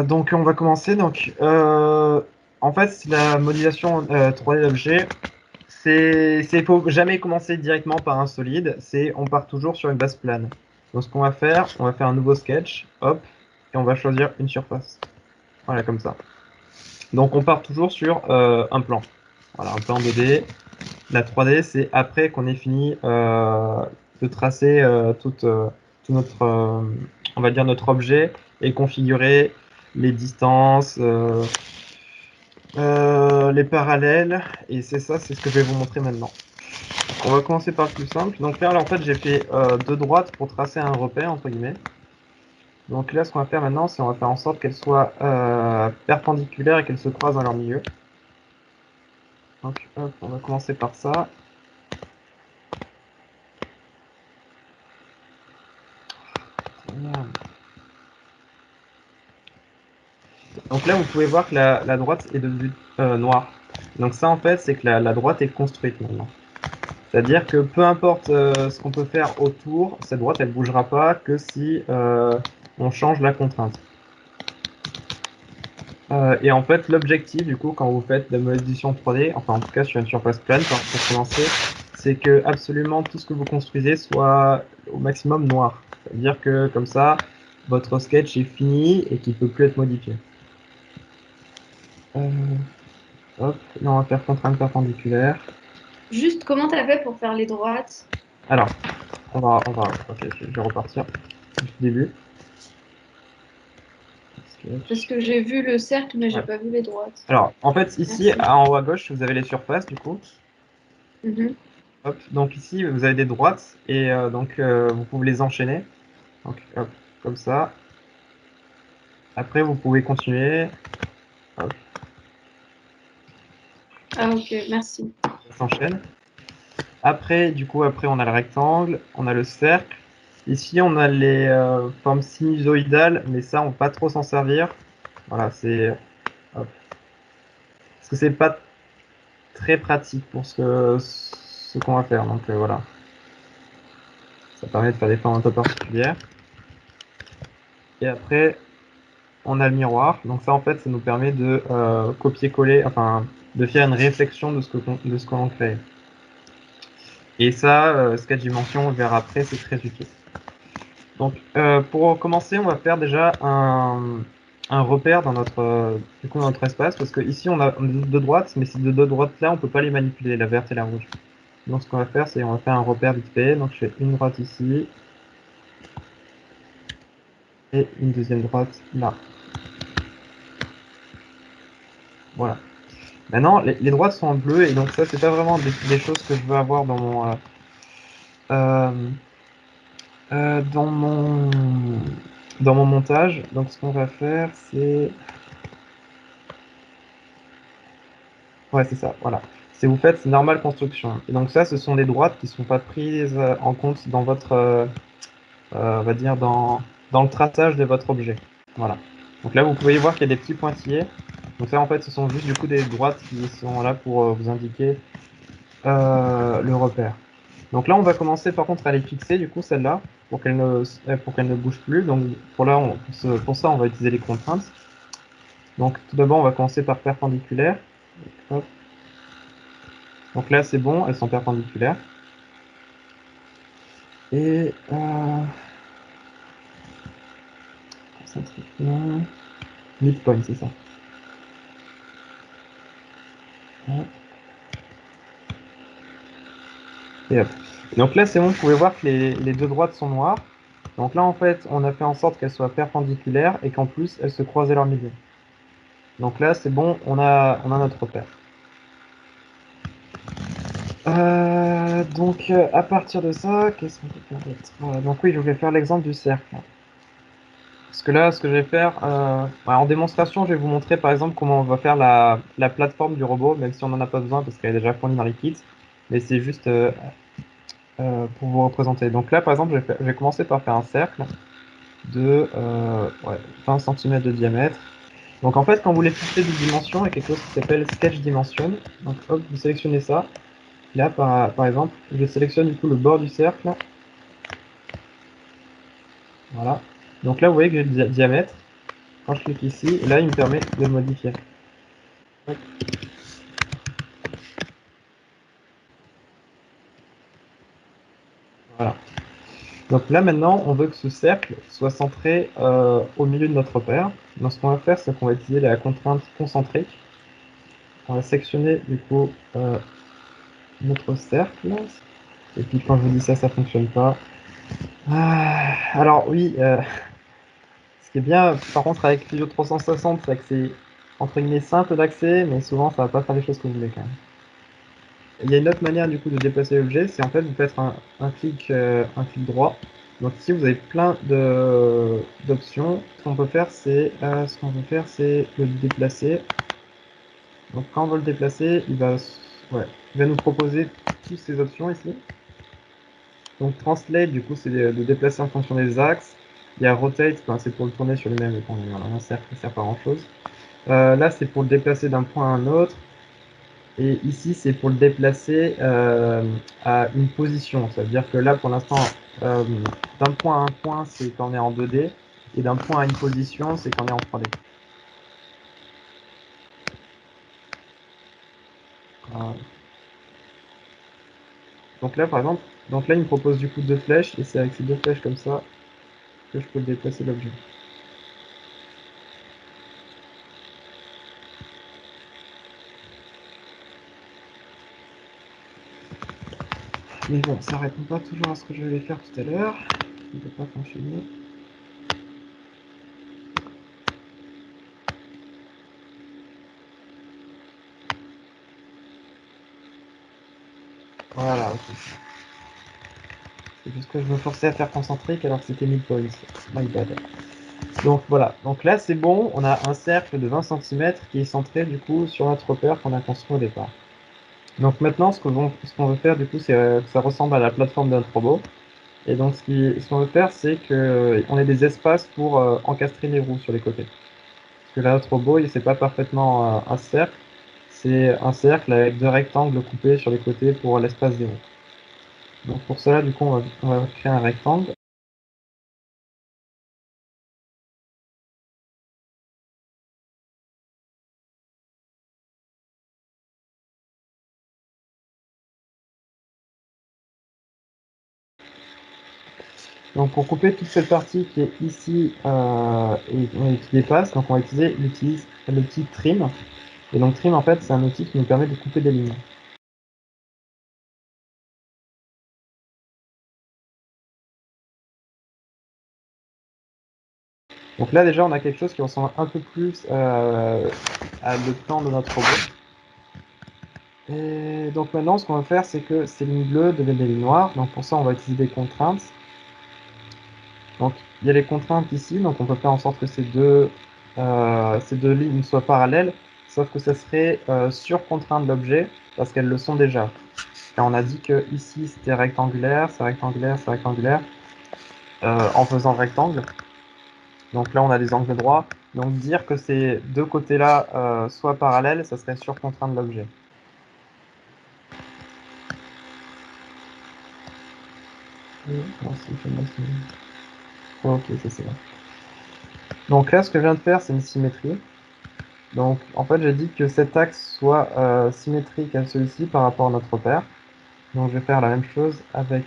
Donc on va commencer. Donc en fait, la modélisation 3D d'objet, faut jamais commencer directement par un solide. On part toujours sur une base plane. Donc ce qu'on va faire, on va faire un nouveau sketch, hop, et on va choisir une surface. Voilà, comme ça. Donc on part toujours sur un plan. Voilà, un plan 2D. La 3D, c'est après qu'on ait fini de tracer tout notre, on va dire notre objet et configurer les distances, les parallèles. Et c'est ça, c'est ce que je vais vous montrer maintenant. On va commencer par le plus simple. Donc là, en fait, j'ai fait deux droites pour tracer un repère, entre guillemets. Donc là, ce qu'on va faire maintenant, c'est on va faire en sorte qu'elles soient perpendiculaires et qu'elles se croisent dans leur milieu. Donc, hop, on va commencer par ça. Donc là, vous pouvez voir que la droite est devenue noire. Donc ça, en fait, c'est que la droite est construite maintenant. C'est-à-dire que peu importe ce qu'on peut faire autour, cette droite, elle bougera pas que si on change la contrainte. Et en fait, l'objectif, du coup, quand vous faites de la modélisation 3D, enfin en tout cas sur une surface plane, pour commencer, c'est que absolument tout ce que vous construisez soit au maximum noir. C'est-à-dire que comme ça, votre sketch est fini et qu'il ne peut plus être modifié. Euh, Hop, là on va faire contrainte perpendiculaire. Juste, comment t'as fait pour faire les droites? Alors, ok, je vais repartir du début. Parce Sketch. que j'ai vu le cercle, mais j'ai Ouais. pas vu les droites. Alors, en fait, ici, Merci. en haut à gauche, vous avez les surfaces, du coup. Mhm. Hop, donc ici, vous avez des droites, et donc vous pouvez les enchaîner. Donc, hop, comme ça. Après, vous pouvez continuer. Hop, Ah, ok, merci. ça s'enchaîne. Après, du coup, après, on a le rectangle, on a le cercle. Ici, on a les formes sinusoïdales, mais ça, on ne va pas trop s'en servir. Voilà, c'est... hop. Parce que c'est pas très pratique pour ce qu'on va faire. Donc voilà, ça permet de faire des formes un peu particulières. Et après, on a le miroir. Donc ça, en fait, ça nous permet de copier-coller, enfin, de faire une réflexion de ce que l'on crée. Et ça, Sketch Dimension, on le verra après, c'est très utile. Donc pour commencer, on va faire déjà un repère dans du coup, dans notre espace, parce que ici, on a deux droites, mais ces deux droites-là, on peut pas les manipuler, la verte et la rouge. Donc ce qu'on va faire, c'est on va faire un repère vite fait. Donc je fais une droite ici et une deuxième droite là. Voilà. Maintenant, les droites sont en bleu et donc ça, c'est pas vraiment des choses que je veux avoir euh, dans dans mon montage. Donc ce qu'on va faire, c'est ouais, c'est ça. Voilà. C'est vous faites normal construction. Et donc ça, ce sont des droites qui sont pas prises en compte dans votre, on va dire dans le traçage de votre objet. Voilà. Donc là, vous pouvez voir qu'il y a des petits pointillés. Donc ça, en fait, ce sont juste du coup des droites qui sont là pour vous indiquer le repère. Donc là, on va commencer par contre à les fixer, du coup, celle-là, pour qu'elle ne bouge plus. Donc pour ça, on va utiliser les contraintes. Donc tout d'abord, on va commencer par perpendiculaire. Hop. Donc là, c'est bon, elles sont perpendiculaires. Et concentriquement, midpoint, c'est ça. Hop. Et hop. Donc là, c'est bon, vous pouvez voir que les deux droites sont noires. Donc là, en fait, on a fait en sorte qu'elles soient perpendiculaires et qu'en plus, elles se croisent à leur milieu. Donc là, c'est bon, on a notre repère. Donc, à partir de ça, qu'est-ce qu'on peut faire d'autre? Donc oui, je voulais faire l'exemple du cercle. Parce que là, ce que je vais faire, en démonstration, je vais vous montrer par exemple comment on va faire la plateforme du robot, même si on n'en a pas besoin parce qu'elle est déjà fournie dans les kits. Mais c'est juste pour vous représenter. Donc là, par exemple, je vais commencer par faire un cercle de 20 cm de diamètre. Donc en fait, quand vous voulez fixer des dimensions, il y a quelque chose qui s'appelle Sketch Dimension. Donc hop, vous sélectionnez ça. Là, par exemple, je sélectionne du coup le bord du cercle. Voilà. Donc là, vous voyez que j'ai le diamètre. Quand je clique ici, là, il me permet de le modifier. Tac. Voilà. Donc là, maintenant, on veut que ce cercle soit centré au milieu de notre repère. Donc ce qu'on va faire, c'est qu'on va utiliser la contrainte concentrique. On va sectionner, du coup, notre cercle. Et puis quand je vous dis ça, ça fonctionne pas. Alors oui, ce qui est bien, par contre, avec Studio 360, c'est que c'est entre guillemets simple d'accès, mais souvent ça va pas faire les choses que vous voulez quand même. Il y a une autre manière du coup de déplacer l'objet, c'est en fait vous faites un clic droit. Donc ici vous avez plein d'options. Ce qu'on peut faire, c'est le déplacer. Donc quand on veut le déplacer, il va nous proposer toutes ces options ici. Donc translate, du coup, c'est de déplacer en fonction des axes. Il y a rotate, ben, c'est pour le tourner sur lui-même, quand on est dans un cercle, ça ne sert pas à grand chose. Là, c'est pour le déplacer d'un point à un autre. Et ici, c'est pour le déplacer à une position. Ça veut dire que là, pour l'instant, d'un point à un point, c'est quand on est en 2D. Et d'un point à une position, c'est quand on est en 3D. Voilà. Donc là, par exemple, donc là, il me propose du coup deux flèches. Et c'est avec ces deux flèches comme ça que je peux déplacer l'objet. Mais bon, ça répond pas toujours à ce que je vais faire tout à l'heure. Il ne peut pas fonctionner. Voilà, ok. C'est juste que je me forçais à faire concentrique alors que c'était midpoint. My bad. Donc voilà, donc là c'est bon, on a un cercle de 20 cm qui est centré du coup sur notre repère qu'on a construit au départ. Donc maintenant ce qu'on veut faire du coup c'est que ça ressemble à la plateforme de notre robot. Et donc ce qu'on veut faire c'est qu'on ait des espaces pour encastrer les roues sur les côtés. Parce que là notre robot c'est pas parfaitement un cercle, c'est un cercle avec deux rectangles coupés sur les côtés pour l'espace des roues. Donc pour cela du coup on va créer un rectangle. Donc pour couper toute cette partie qui est ici et qui dépasse, donc on va utiliser l'outil trim. Et donc trim en fait c'est un outil qui nous permet de couper des lignes. Donc là déjà on a quelque chose qui ressemble un peu plus à le plan de notre robot. Et donc maintenant ce qu'on va faire c'est que ces lignes bleues deviennent des lignes noires. Donc pour ça on va utiliser des contraintes. Donc il y a les contraintes ici, donc on peut faire en sorte que ces deux lignes soient parallèles, sauf que ça serait sur contrainte de l'objet, parce qu'elles le sont déjà. Car on a dit que ici c'était rectangulaire, c'est rectangulaire, c'est rectangulaire, en faisant le rectangle. Donc là on a des angles droits, donc dire que ces deux côtés-là soient parallèles, ça serait sur contrainte de l'objet. Ok, ça c'est bon. Donc là ce que je viens de faire c'est une symétrie. Donc en fait j'ai dit que cet axe soit symétrique à celui-ci par rapport à notre repère. Donc je vais faire la même chose avec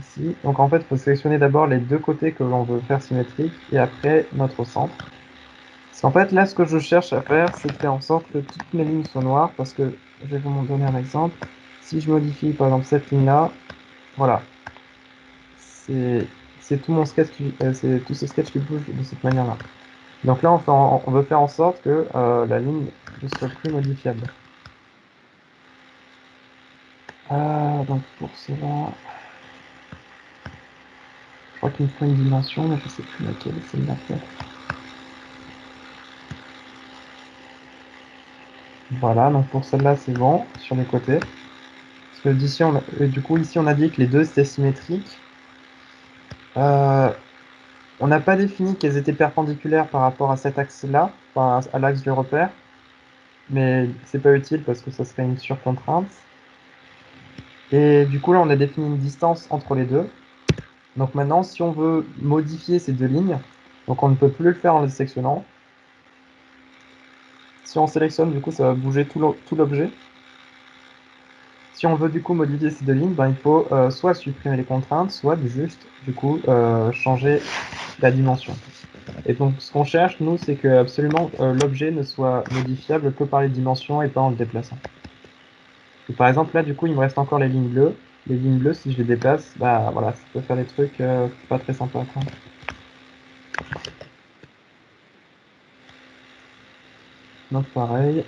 ici. Donc en fait il faut sélectionner d'abord les deux côtés que l'on veut faire symétriques et après notre centre. Parce qu'en fait là ce que je cherche à faire c'est de faire en sorte que toutes mes lignes soient noires parce que je vais vous donner un exemple. Si je modifie par exemple cette ligne là, voilà. C'est tout mon sketch c'est tout ce sketch qui bouge de cette manière là. Donc là on veut faire en sorte que la ligne ne soit plus modifiable. Donc pour cela, je crois qu'il me faut une dimension, mais je sais plus laquelle c'est de la faire. Voilà, donc pour celle-là c'est bon, sur les côtés. Parce que d'ici, du coup ici on a dit que les deux c'était symétrique. On n'a pas défini qu'elles étaient perpendiculaires par rapport à cet axe-là, enfin à l'axe du repère. Mais c'est pas utile parce que ça serait une surcontrainte. Et du coup là on a défini une distance entre les deux. Donc maintenant si on veut modifier ces deux lignes, Donc on ne peut plus le faire en les sélectionnant. Si on sélectionne, du coup, ça va bouger tout l'objet. Si on veut du coup modifier ces deux lignes, ben, il faut soit supprimer les contraintes, soit juste du coup changer la dimension. Et donc ce qu'on cherche, nous, c'est que absolument l'objet ne soit modifiable que par les dimensions et pas en le déplaçant. Et par exemple, là, du coup, il me reste encore les lignes bleues. Les lignes bleues, si je les déplace, bah voilà, ça peut faire des trucs pas très sympas, quoi. Donc pareil.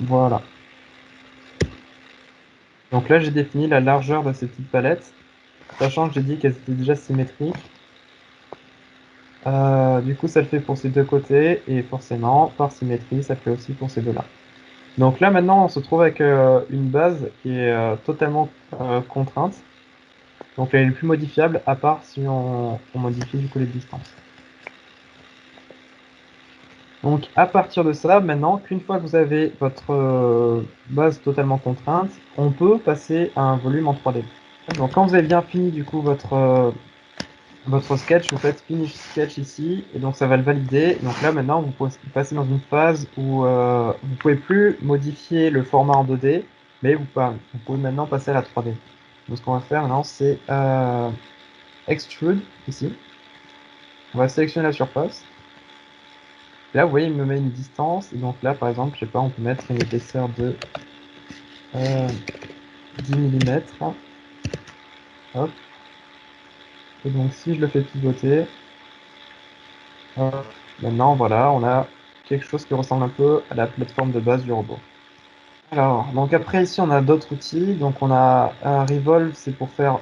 Voilà. Donc là, j'ai défini la largeur de ces petites palettes, sachant que j'ai dit qu'elles étaient déjà symétriques. Du coup, ça le fait pour ces deux côtés, et forcément, par symétrie, ça le fait aussi pour ces deux-là. Donc là, maintenant, on se trouve avec une base qui est totalement contrainte. Donc elle est plus modifiable, à part si on modifie du coup les distances. Donc à partir de ça, maintenant, qu'une fois que vous avez votre base totalement contrainte, on peut passer à un volume en 3D. Donc quand vous avez bien fini du coup votre sketch, vous faites Finish Sketch ici, et donc ça va le valider. Donc là maintenant, vous pouvez passer dans une phase où vous pouvez plus modifier le format en 2D, mais vous pouvez maintenant passer à la 3D. Donc ce qu'on va faire maintenant, c'est Extrude ici. On va sélectionner la surface. Là, vous voyez, il me met une distance. Et donc là, par exemple, je sais pas, on peut mettre une épaisseur de 10 mm. Hop. Et donc, si je le fais pivoter, hop, maintenant, voilà, on a quelque chose qui ressemble un peu à la plateforme de base du robot. Alors, donc après, ici, on a d'autres outils. Donc, on a un Revolve, c'est pour faire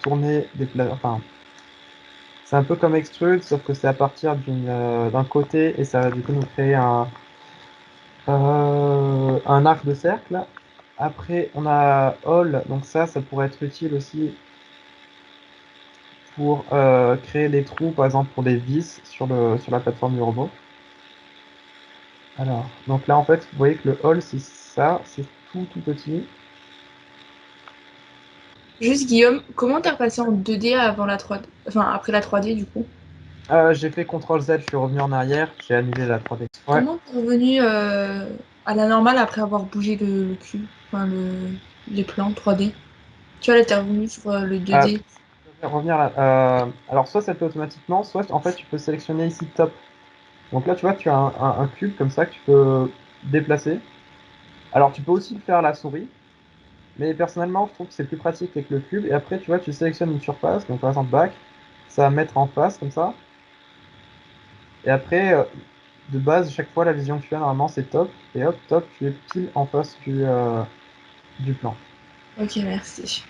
tourner des enfin, c'est un peu comme Extrude, sauf que c'est à partir d'un côté et ça va du coup nous créer un arc de cercle. Après, on a All, donc ça pourrait être utile aussi pour créer des trous, par exemple pour des vis sur la plateforme du robot. Alors, donc là en fait, vous voyez que le All, c'est ça, c'est tout petit. Juste Guillaume, comment t'es repassé en 2D avant la 3D, enfin après la 3D du coup? J'ai fait CTRL Z, je suis revenu en arrière, j'ai annulé la 3D. Ouais. Comment t'es revenu à la normale après avoir bougé le cube, enfin les plans 3D? Tu vois là t'es revenu sur le Euh, 2D. revenir là. Alors soit ça le fait automatiquement, soit en fait tu peux sélectionner ici top. Donc là tu vois, tu as un cube comme ça que tu peux déplacer. Alors tu peux aussi le faire à la souris. Mais personnellement, je trouve que c'est plus pratique avec le cube. Et après, tu vois, tu sélectionnes une surface, donc par exemple back, ça va mettre en face comme ça. Et après, de base, chaque fois, la vision que tu as, normalement, c'est top. Et hop, top, tu es pile en face du plan. Ok, merci.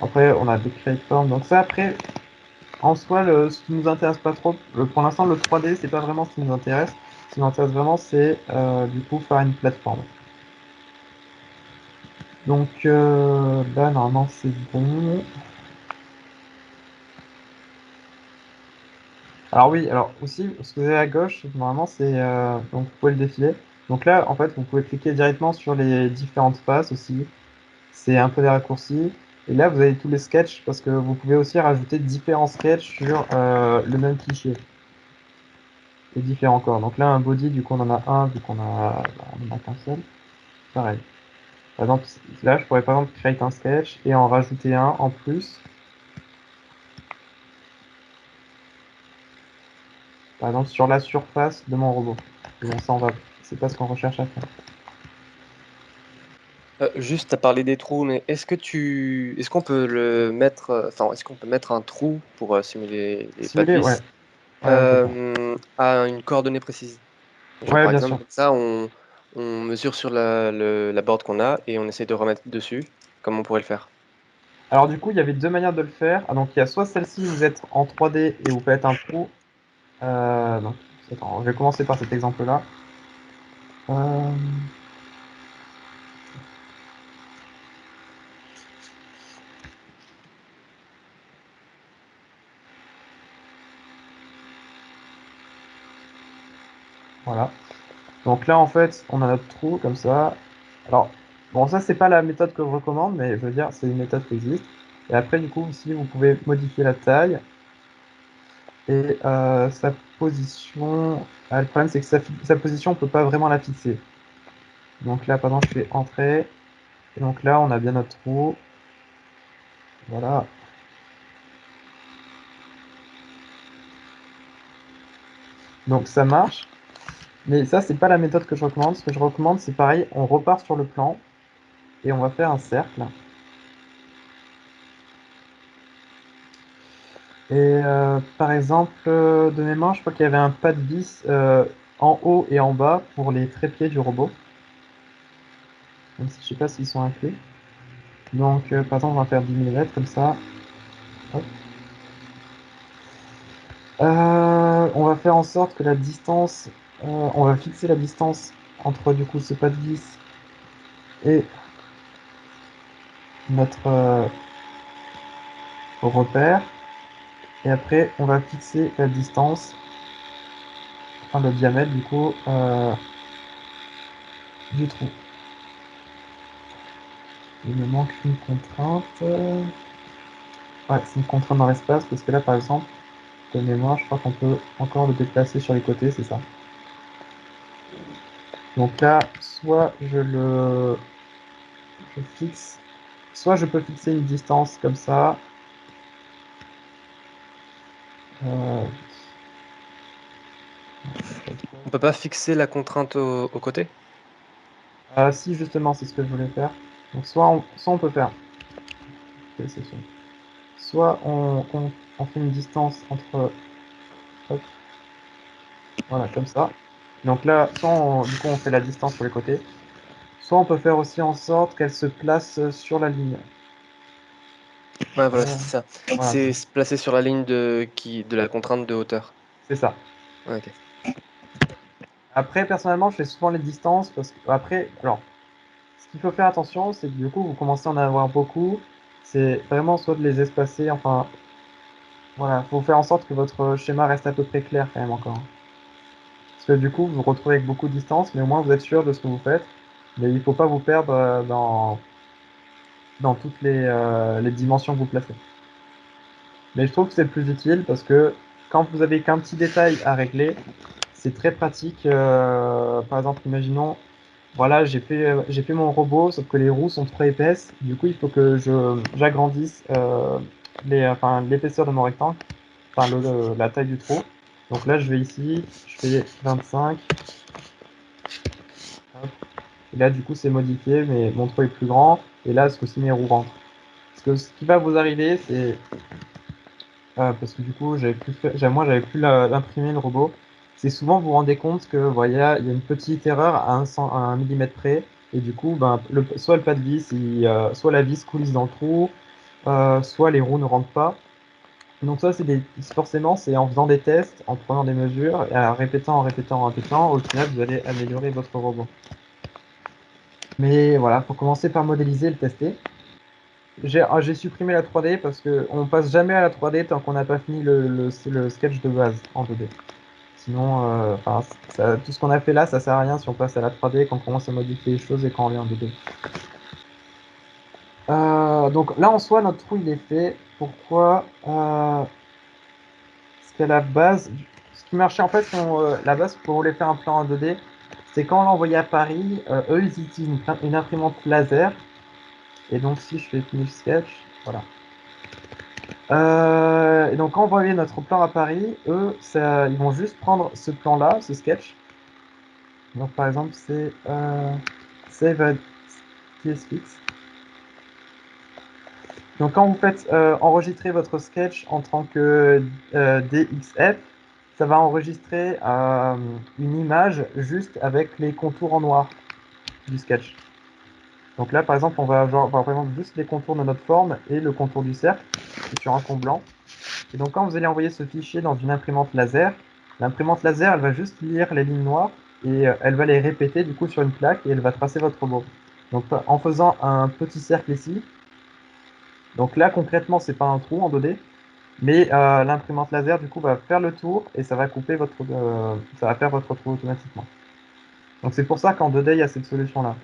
Après, on a des create form. Donc ça, après, en soi, ce qui nous intéresse pas trop, pour l'instant, le 3D, c'est pas vraiment ce qui nous intéresse. Ce qui nous intéresse vraiment, c'est du coup faire une plateforme. Donc là, normalement, c'est bon. Alors oui, alors aussi, ce que vous avez à gauche, normalement, c'est donc vous pouvez le défiler. Donc là, en fait, vous pouvez cliquer directement sur les différentes faces aussi. C'est un peu des raccourcis. Et là, vous avez tous les sketchs parce que vous pouvez aussi rajouter différents sketchs sur le même fichier et différents corps. Donc là, un body, du coup, on en a un, vu on en a qu'un seul. Pareil. Par exemple, là, je pourrais par exemple créer un sketch et en rajouter un en plus. Par exemple, sur la surface de mon robot. Et bon, ça, c'est pas ce qu'on recherche à faire. Juste, tu as parlé des trous, mais est-ce qu'on peut le mettre, enfin, est-ce qu'on peut mettre un trou pour simuler les pas de Simuler, ouais. vis Ouais, ok. à une coordonnée précise? Genre, Ouais, par bien exemple, sûr. comme ça, on mesure sur la board qu'on a et on essaie de remettre dessus, comme on pourrait le faire. Alors du coup, il y avait deux manières de le faire. Ah, donc il y a soit celle-ci, vous êtes en 3D et vous faites un trou. Donc, attends, je vais commencer par cet exemple-là. Euh, voilà. Donc là, en fait, on a notre trou comme ça. Alors, Bon, ça, c'est pas la méthode que je recommande, mais je veux dire, c'est une méthode qui existe. Et après, du coup, aussi, vous pouvez modifier la taille et sa position. Ah, le problème, c'est que sa position, on peut pas vraiment la fixer. Donc là, par exemple, je fais entrée. Et donc là, on a bien notre trou. Voilà. Donc ça marche. Mais ça, c'est pas la méthode que je recommande. Ce que je recommande, c'est pareil, on repart sur le plan et on va faire un cercle. Et par exemple, de mémoire, je crois qu'il y avait un pas de vis en haut et en bas pour les trépieds du robot. Même si je sais pas s'ils sont inclus. Donc, par exemple, on va faire 10 mm comme ça. Hop. On va faire en sorte que la distance, on va fixer la distance entre du coup ce pas de vis et notre repère. Et après, on va fixer la distance, enfin le diamètre du coup du trou. Il me manque une contrainte. Ouais, c'est une contrainte dans l'espace parce que là, par exemple, de mémoire, je crois qu'on peut encore le déplacer sur les côtés, c'est ça. Donc là, soit je fixe, soit je peux fixer une distance comme ça. Euh, On peut pas fixer la contrainte au côté? si justement, c'est ce que je voulais faire. Donc soit on peut faire, soit on fait une distance entre, hop, voilà, comme ça. Donc là, du coup, on fait la distance sur les côtés. Soit on peut faire aussi en sorte qu'elle se place sur la ligne. Ouais, voilà, Euh, c'est ça. voilà, C'est se placer sur la ligne de la contrainte de hauteur. c'est ça. Ouais, ok. Après, personnellement, je fais souvent les distances parce que après, alors, ce qu'il faut faire attention, c'est que du coup, vous commencez à en avoir beaucoup. C'est vraiment soit de les espacer, enfin, voilà, faut faire en sorte que votre schéma reste à peu près clair quand même encore. Parce que du coup, vous vous retrouvez avec beaucoup de distance, mais au moins vous êtes sûr de ce que vous faites. Mais il faut pas vous perdre dans toutes les dimensions que vous placez. Mais je trouve que c'est le plus utile parce que quand vous avez qu'un petit détail à régler, c'est très pratique. Par exemple, imaginons, voilà, j'ai fait mon robot, sauf que les roues sont trop épaisses. Du coup, il faut que j'agrandisse enfin, l'épaisseur de mon rectangle, enfin la taille du trou. Donc là, je vais ici, je fais 25. Hop. Et là, du coup, c'est modifié, mais mon trou est plus grand. Et là, ce coup-ci, mes roues rentrent. Parce que ce qui va vous arriver, c'est parce que du coup, moi, j'avais plus l'imprimer le robot. C'est souvent vous vous rendez compte que, voyez, il y a une petite erreur à 1 millimètre près, et du coup, ben, soit le pas de vis, soit la vis coulisse dans le trou, soit les roues ne rentrent pas. Donc ça, forcément, c'est en faisant des tests, en prenant des mesures, et en répétant, au final, vous allez améliorer votre robot. Mais voilà, faut commencer par modéliser et le tester. J'ai supprimé la 3D parce que on passe jamais à la 3D tant qu'on n'a pas fini le sketch de base en 2D. Sinon, enfin, tout ce qu'on a fait là, ça sert à rien si on passe à la 3D, qu'on commence à modifier les choses et qu'on revient en 2D. Donc là, en soi, notre trou, il est fait. Pourquoi Parce qu'à la base, ce qui marchait en fait, la base pour voulait faire un plan en 2D, c'est quand on l'envoyait à Paris, eux, ils utilisent une imprimante laser. Et donc, si je fais finish sketch, voilà. Et donc, quand on voyait notre plan à Paris, eux, ils vont juste prendre ce plan-là, ce sketch. Donc, par exemple, c'est Save at TSFix. Donc, quand vous faites enregistrer votre sketch en tant que DXF, ça va enregistrer une image juste avec les contours en noir du sketch. Donc là, par exemple, on va avoir vraiment juste les contours de notre forme et le contour du cercle sur un fond blanc. Et donc, quand vous allez envoyer ce fichier dans une imprimante laser, l'imprimante laser, elle va juste lire les lignes noires et elle va les répéter du coup sur une plaque et elle va tracer votre robot. Donc, en faisant un petit cercle ici, donc là concrètement, c'est pas un trou en 2D, mais l'imprimante laser du coup va faire le tour et ça va couper ça va faire votre trou automatiquement. Donc, c'est pour ça qu'en 2D, il y a cette solution-là.